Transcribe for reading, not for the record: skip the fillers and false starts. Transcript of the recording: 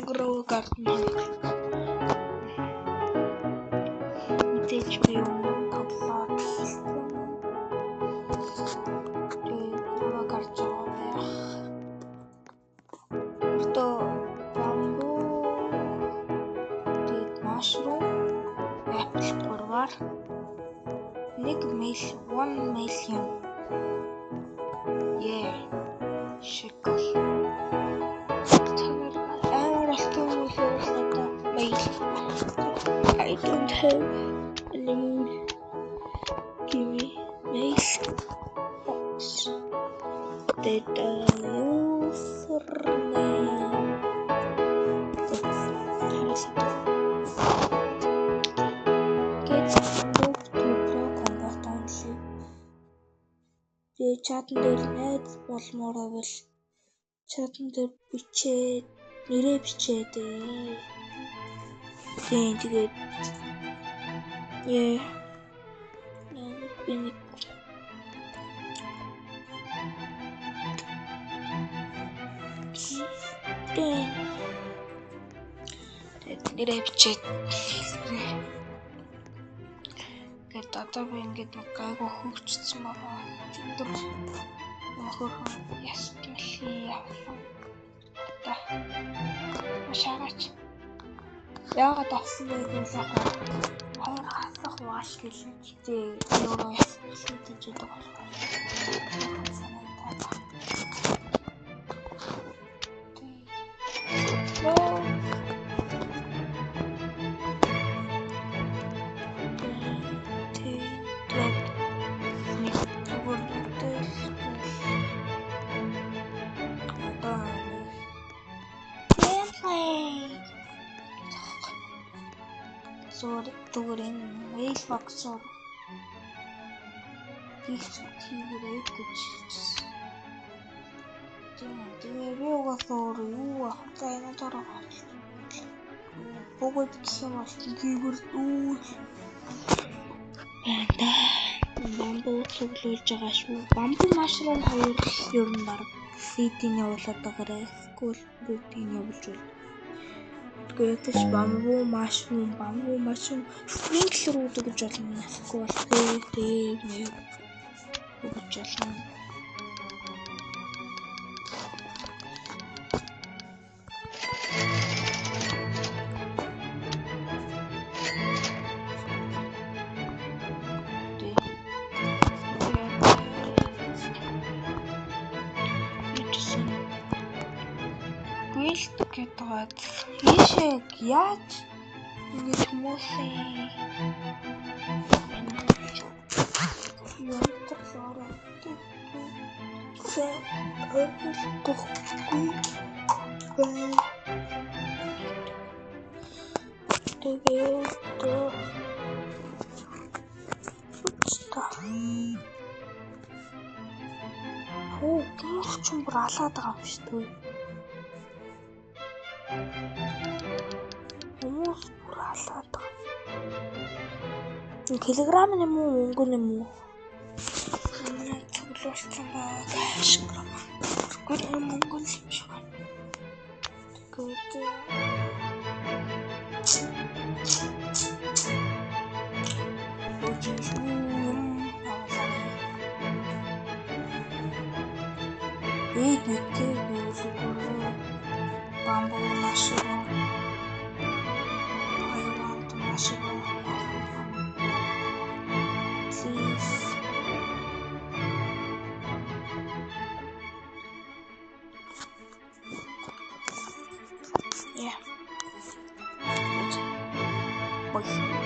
grow garden мэдээж би юм тоглоод grow garden байгаа. Өөртөө bamboo тэгээд mushroom apple 3-аар 1 million shekel. I don't have any more. Give me mail box. Data username. Get move to grow combat only. Чатан дээр найз болмоор байвал чатан дээр бичээд нэрээ бичээд тэгээд нэрээ бичээд тэгээд одоо би ингээд нэг гайгүй хөгжсөн байгаа. Өдөр мохорхон ястмали явсан. Та шаагач яагаад авсан бэ гэвэл хоёр хасах wash гэлж өөрөө ястмали гэж байгаа. Тэгвэл mail box-оор хийгээрэй гэж хэлсэн. Тэгээд би угаасаа юу ахтай энэ дараа богод гэх юм бол хийгээр бамбуу цуглуулж байгаа шүү. Бамбуу mushroom 2 ер нь баг seed-ийг явуулаад байгаарай. Эсвэл root-ийг явуулж байна. Гэтэл bamboo mushroom sprinkler үүд гэж болно. Эсвэл нэг гэж болно. Гэтэгээд ийшээ яаж ингэ хүмүүсээ бүр алаад байгаа юм шүү дээ. Хүмүүс бүр алаад байгаа. Килограмм юм уу, мөнгө юм уу? Цуглуулсан байгаа. Гүр мөнгө юм шиг байна. Bamboo mushroom. I want mushroom. Please. Yeah. Good. Bye.